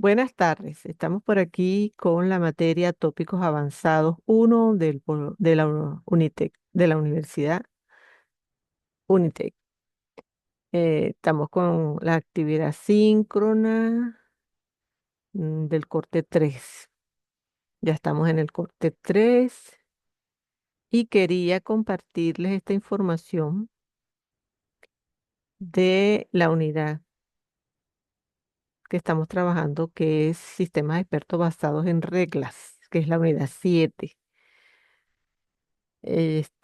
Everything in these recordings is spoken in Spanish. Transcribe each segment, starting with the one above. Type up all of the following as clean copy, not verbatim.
Buenas tardes. Estamos por aquí con la materia Tópicos Avanzados uno de la Unitec, de la Universidad Unitec. Estamos con la actividad síncrona del corte 3. Ya estamos en el corte 3 y quería compartirles esta información de la unidad que estamos trabajando, que es Sistemas Expertos Basados en Reglas, que es la unidad 7.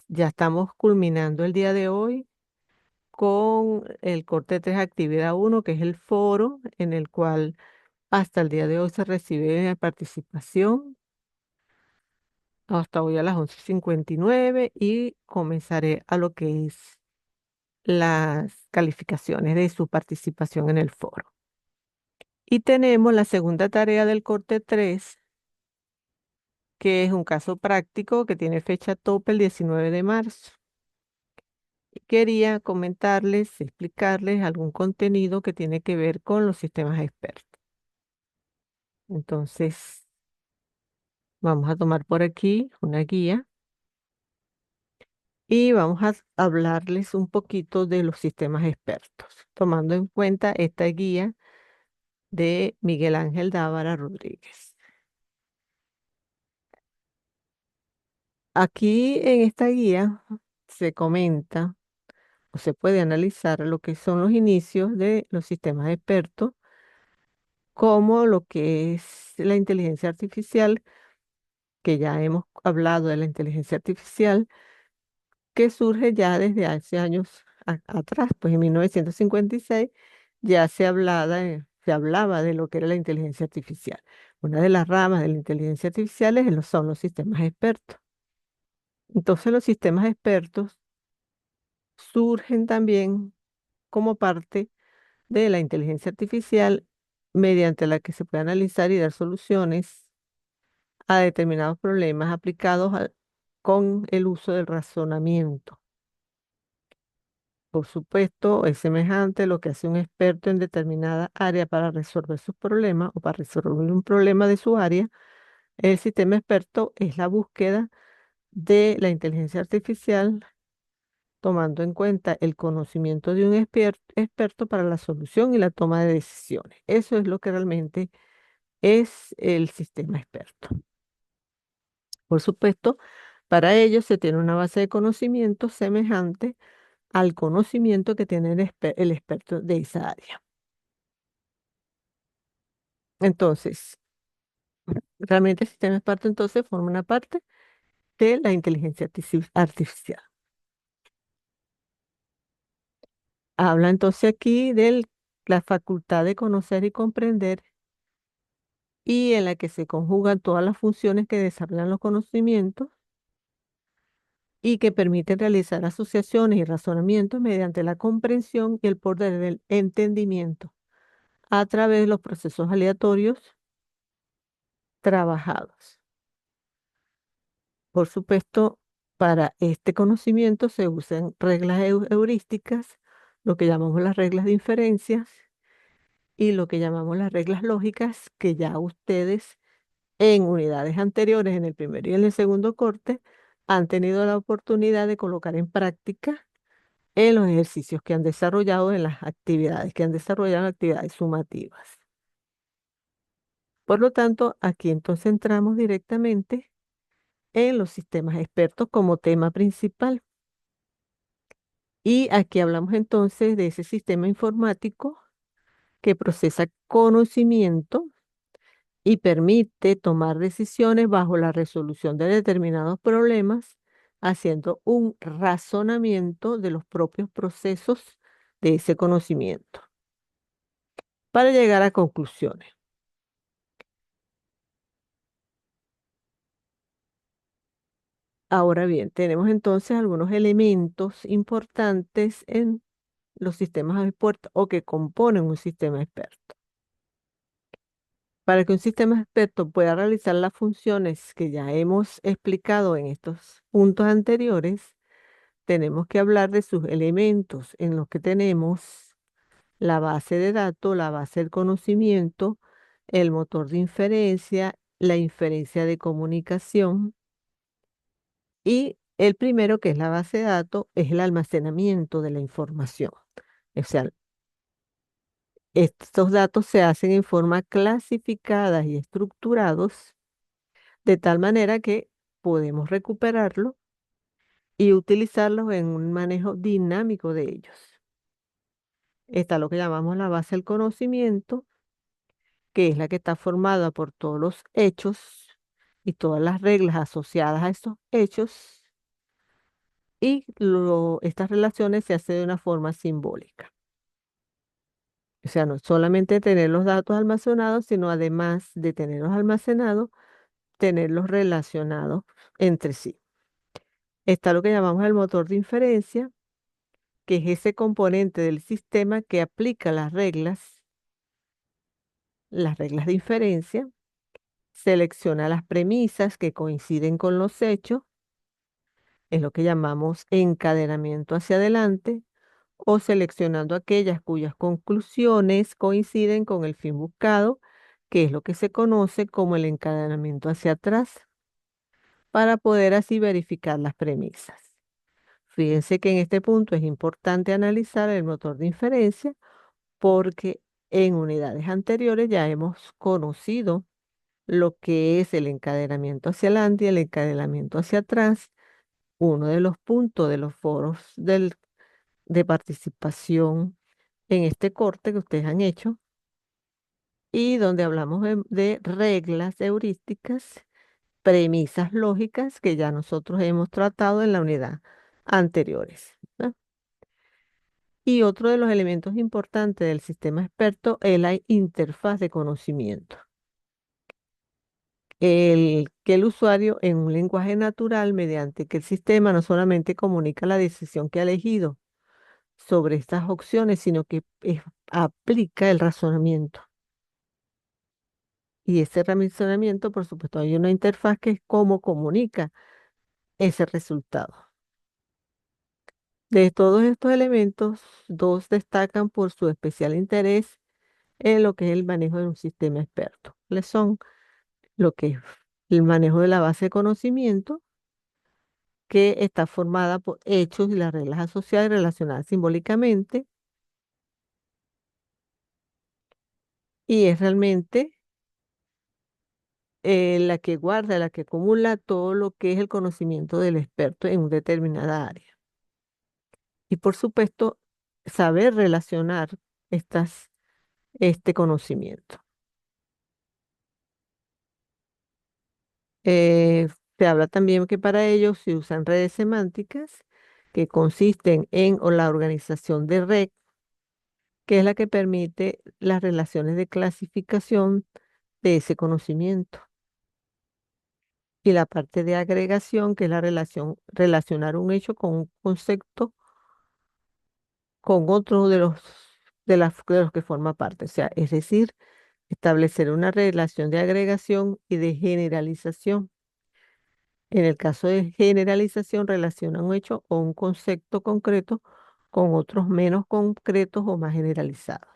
Ya estamos culminando el día de hoy con el corte 3 actividad uno, que es el foro en el cual hasta el día de hoy se recibe participación, hasta hoy a las 11:59 y comenzaré a lo que es las calificaciones de su participación en el foro. Y tenemos la segunda tarea del corte 3, que es un caso práctico que tiene fecha tope el 19 de marzo. Quería comentarles, explicarles algún contenido que tiene que ver con los sistemas expertos. Entonces, vamos a tomar por aquí una guía y vamos a hablarles un poquito de los sistemas expertos, tomando en cuenta esta guía de Miguel Ángel Dávara Rodríguez. Aquí en esta guía se comenta o se puede analizar lo que son los inicios de los sistemas expertos, como lo que es la inteligencia artificial, que ya hemos hablado de la inteligencia artificial, que surge ya desde hace años atrás, pues en 1956 ya se hablaba de lo que era la inteligencia artificial. Una de las ramas de la inteligencia artificial son los sistemas expertos. Entonces los sistemas expertos surgen también como parte de la inteligencia artificial, mediante la que se puede analizar y dar soluciones a determinados problemas con el uso del razonamiento. Por supuesto, es semejante a lo que hace un experto en determinada área para resolver sus problemas o para resolver un problema de su área. El sistema experto es la búsqueda de la inteligencia artificial, tomando en cuenta el conocimiento de un experto para la solución y la toma de decisiones. Eso es lo que realmente es el sistema experto. Por supuesto, para ello se tiene una base de conocimiento semejante al conocimiento que tiene el experto de esa área. Entonces, realmente el sistema experto entonces forma una parte de la inteligencia artificial. Habla entonces aquí de la facultad de conocer y comprender, y en la que se conjugan todas las funciones que desarrollan los conocimientos y que permiten realizar asociaciones y razonamientos mediante la comprensión y el poder del entendimiento a través de los procesos aleatorios trabajados. Por supuesto, para este conocimiento se usan reglas heurísticas, lo que llamamos las reglas de inferencias y lo que llamamos las reglas lógicas, que ya ustedes en unidades anteriores, en el primer y en el segundo corte, han tenido la oportunidad de colocar en práctica en los ejercicios que han desarrollado, en las actividades que han desarrollado, actividades sumativas. Por lo tanto, aquí entonces entramos directamente en los sistemas expertos como tema principal. Y aquí hablamos entonces de ese sistema informático que procesa conocimiento y permite tomar decisiones bajo la resolución de determinados problemas, haciendo un razonamiento de los propios procesos de ese conocimiento para llegar a conclusiones. Ahora bien, tenemos entonces algunos elementos importantes en los sistemas expertos o que componen un sistema experto. Para que un sistema experto pueda realizar las funciones que ya hemos explicado en estos puntos anteriores, tenemos que hablar de sus elementos, en los que tenemos la base de datos, la base del conocimiento, el motor de inferencia, la inferencia de comunicación y el primero, que es la base de datos, es el almacenamiento de la información. O sea, estos datos se hacen en forma clasificadas y estructurados de tal manera que podemos recuperarlos y utilizarlos en un manejo dinámico de ellos. Está lo que llamamos la base del conocimiento, que es la que está formada por todos los hechos y todas las reglas asociadas a estos hechos, y estas relaciones se hacen de una forma simbólica. O sea, no es solamente tener los datos almacenados, sino además de tenerlos almacenados, tenerlos relacionados entre sí. Está lo que llamamos el motor de inferencia, que es ese componente del sistema que aplica las reglas de inferencia, selecciona las premisas que coinciden con los hechos, es lo que llamamos encadenamiento hacia adelante, o seleccionando aquellas cuyas conclusiones coinciden con el fin buscado, que es lo que se conoce como el encadenamiento hacia atrás, para poder así verificar las premisas. Fíjense que en este punto es importante analizar el motor de inferencia porque en unidades anteriores ya hemos conocido lo que es el encadenamiento hacia adelante y el encadenamiento hacia atrás, uno de los puntos de los foros de participación en este corte que ustedes han hecho y donde hablamos de reglas heurísticas, premisas lógicas que ya nosotros hemos tratado en la unidad anteriores, ¿no? Y otro de los elementos importantes del sistema experto es la interfaz de conocimiento. Que el usuario en un lenguaje natural, mediante que el sistema no solamente comunica la decisión que ha elegido sobre estas opciones, sino que aplica el razonamiento. Y ese razonamiento, por supuesto, hay una interfaz que es cómo comunica ese resultado. De todos estos elementos, dos destacan por su especial interés en lo que es el manejo de un sistema experto. ¿Cuáles son? Lo que es el manejo de la base de conocimiento, que está formada por hechos y las reglas asociadas y relacionadas simbólicamente, y es realmente la que guarda, la que acumula todo lo que es el conocimiento del experto en una determinada área. Y por supuesto, saber relacionar este conocimiento. Eh, Se habla también que para ello se usan redes semánticas que consisten en o la organización de red, que es la que permite las relaciones de clasificación de ese conocimiento. Y la parte de agregación, que es la relacionar un hecho con un concepto con otro de los que forma parte. O sea, es decir, establecer una relación de agregación y de generalización. En el caso de generalización, relaciona un hecho o un concepto concreto con otros menos concretos o más generalizados.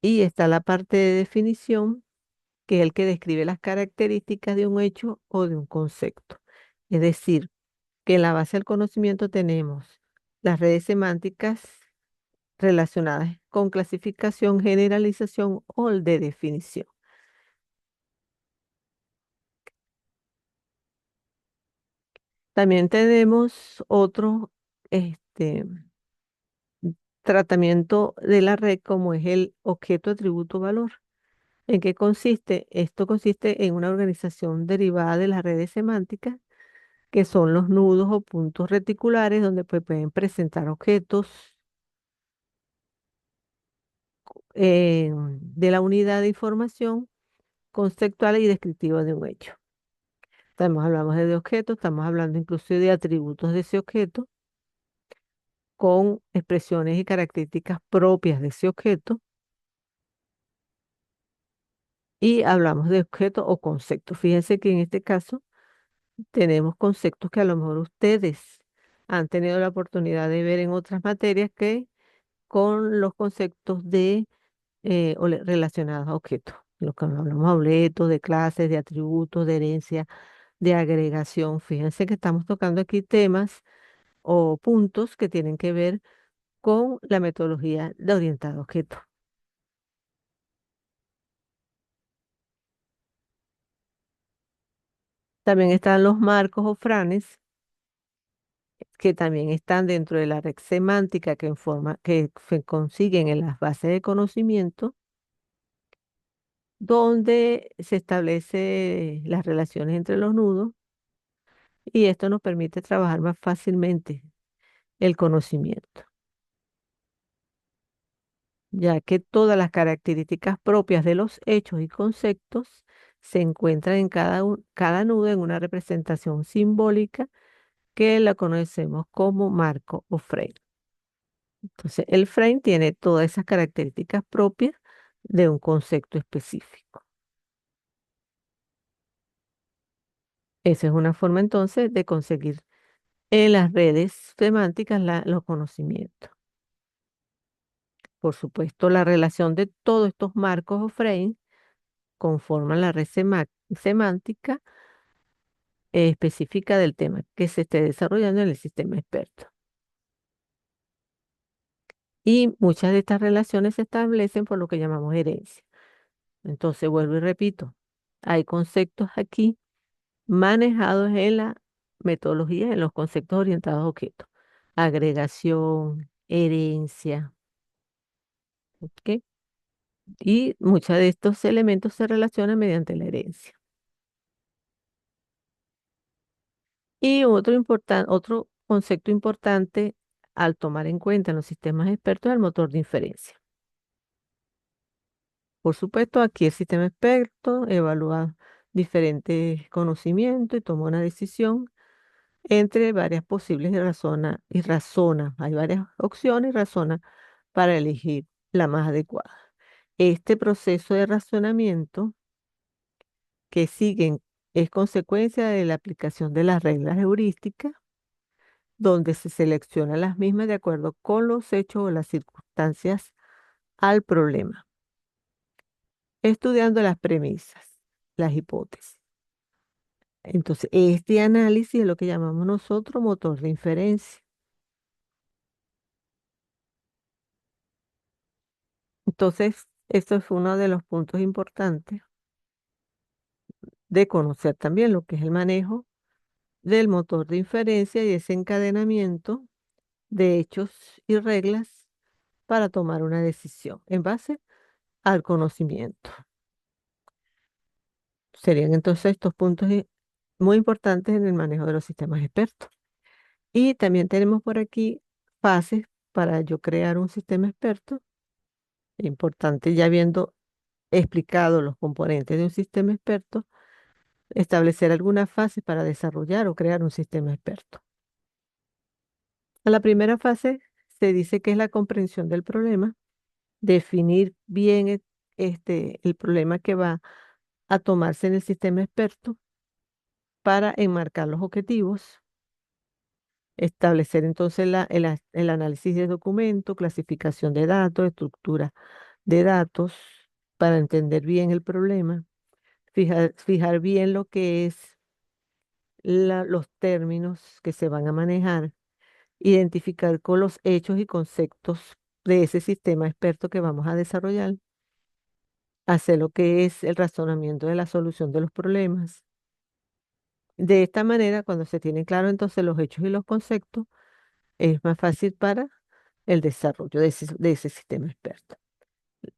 Y está la parte de definición, que es el que describe las características de un hecho o de un concepto. Es decir, que en la base del conocimiento tenemos las redes semánticas relacionadas con clasificación, generalización o el de definición. También tenemos otro este, tratamiento de la red como es el objeto, atributo, valor. ¿En qué consiste? Esto consiste en una organización derivada de las redes semánticas, que son los nudos o puntos reticulares donde pues, pueden presentar objetos de la unidad de información conceptual y descriptiva de un hecho. Hablamos de objetos, estamos hablando incluso de atributos de ese objeto con expresiones y características propias de ese objeto, y hablamos de objeto o concepto. Fíjense que en este caso tenemos conceptos que a lo mejor ustedes han tenido la oportunidad de ver en otras materias, que con los conceptos de relacionadas a objetos. Lo que hablamos de objetos, de clases, de atributos, de herencia, de agregación. Fíjense que estamos tocando aquí temas o puntos que tienen que ver con la metodología de orientada a objetos. También están los marcos o franes, que también están dentro de la red semántica que se consiguen en las bases de conocimiento, donde se establece las relaciones entre los nudos y esto nos permite trabajar más fácilmente el conocimiento, ya que todas las características propias de los hechos y conceptos se encuentran en cada nudo en una representación simbólica que la conocemos como marco o frame. Entonces, el frame tiene todas esas características propias de un concepto específico. Esa es una forma entonces de conseguir en las redes semánticas los conocimientos. Por supuesto, la relación de todos estos marcos o frames conforman la red semántica específica del tema que se esté desarrollando en el sistema experto. Y muchas de estas relaciones se establecen por lo que llamamos herencia. Entonces, vuelvo y repito, hay conceptos aquí manejados en la metodología, en los conceptos orientados a objetos. Agregación, herencia, ¿ok? Y muchos de estos elementos se relacionan mediante la herencia. Y otro concepto importante al tomar en cuenta en los sistemas expertos es el motor de inferencia. Por supuesto, aquí el sistema experto evalúa diferentes conocimientos y toma una decisión entre varias posibles y razona. Hay varias opciones y razona para elegir la más adecuada. Este proceso de razonamiento que siguen es consecuencia de la aplicación de las reglas heurísticas, donde se seleccionan las mismas de acuerdo con los hechos o las circunstancias al problema, estudiando las premisas, las hipótesis. Entonces, este análisis es lo que llamamos nosotros motor de inferencia. Entonces, esto es uno de los puntos importantes de conocer también lo que es el manejo del motor de inferencia y ese encadenamiento de hechos y reglas para tomar una decisión en base al conocimiento. Serían entonces estos puntos muy importantes en el manejo de los sistemas expertos. Y también tenemos por aquí fases para yo crear un sistema experto. Importante, ya habiendo explicado los componentes de un sistema experto, establecer algunas fases para desarrollar o crear un sistema experto. A la primera fase se dice que es la comprensión del problema, definir bien el problema que va a tomarse en el sistema experto para enmarcar los objetivos, establecer entonces el análisis de documento, clasificación de datos, estructura de datos para entender bien el problema, fijar bien lo que es los términos que se van a manejar, identificar con los hechos y conceptos de ese sistema experto que vamos a desarrollar, hacer lo que es el razonamiento de la solución de los problemas. De esta manera, cuando se tienen claro entonces los hechos y los conceptos, es más fácil para el desarrollo de ese sistema experto.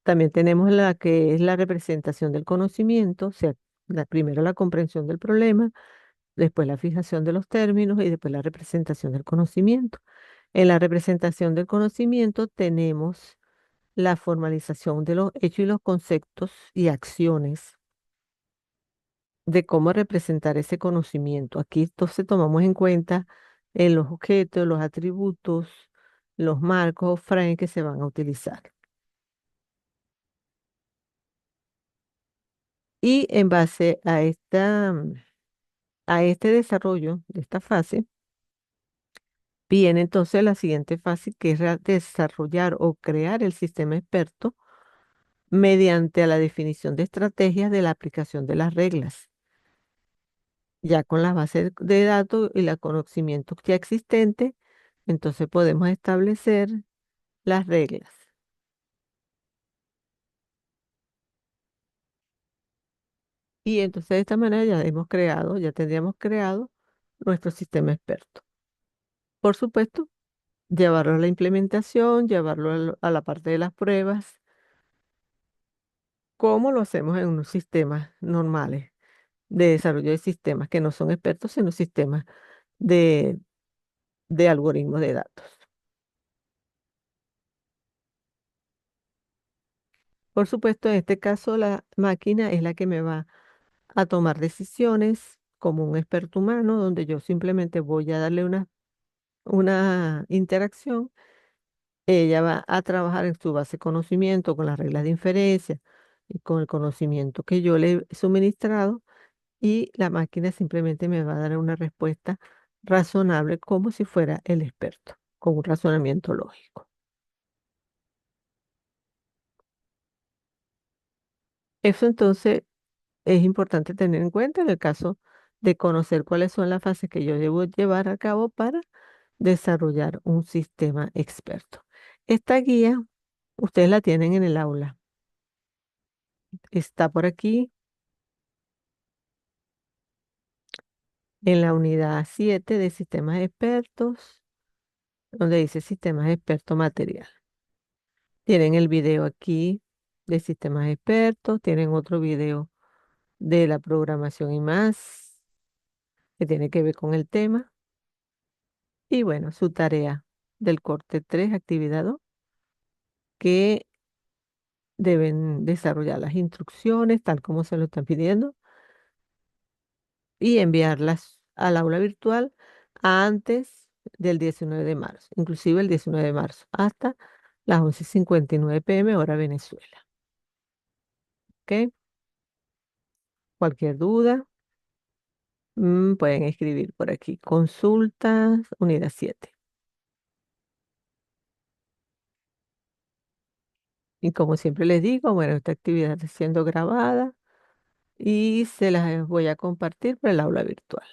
También tenemos la que es la representación del conocimiento, o sea, primero la comprensión del problema, después la fijación de los términos y después la representación del conocimiento. En la representación del conocimiento tenemos la formalización de los hechos y los conceptos y acciones de cómo representar ese conocimiento. Aquí entonces tomamos en cuenta los objetos, los atributos, los marcos o frames que se van a utilizar. Y en base a a este desarrollo de esta fase, viene entonces la siguiente fase, que es desarrollar o crear el sistema experto mediante la definición de estrategias de la aplicación de las reglas. Ya con las bases de datos y el conocimiento ya existente, entonces podemos establecer las reglas. Y entonces de esta manera ya hemos creado, ya tendríamos creado nuestro sistema experto. Por supuesto, llevarlo a la implementación, llevarlo a la parte de las pruebas, como lo hacemos en unos sistemas normales de desarrollo de sistemas que no son expertos, sino sistemas de, de algoritmos de datos. Por supuesto, en este caso la máquina es la que me va a tomar decisiones como un experto humano, donde yo simplemente voy a darle una interacción. Ella va a trabajar en su base de conocimiento con las reglas de inferencia y con el conocimiento que yo le he suministrado, y la máquina simplemente me va a dar una respuesta razonable como si fuera el experto, con un razonamiento lógico. Eso entonces es importante tener en cuenta en el caso de conocer cuáles son las fases que yo debo llevar a cabo para desarrollar un sistema experto. Esta guía ustedes la tienen en el aula. Está por aquí en la unidad 7 de sistemas expertos, donde dice sistemas expertos material. Tienen el video aquí de sistemas expertos, tienen otro video de la programación y más, que tiene que ver con el tema. Y bueno, su tarea del corte 3 actividad 2, que deben desarrollar las instrucciones tal como se lo están pidiendo y enviarlas al aula virtual antes del 19 de marzo, inclusive el 19 de marzo, hasta las 11:59 p.m. hora Venezuela. ¿Ok? Cualquier duda, pueden escribir por aquí. Consultas, unidad 7. Y como siempre les digo, bueno, esta actividad está siendo grabada y se las voy a compartir para el aula virtual.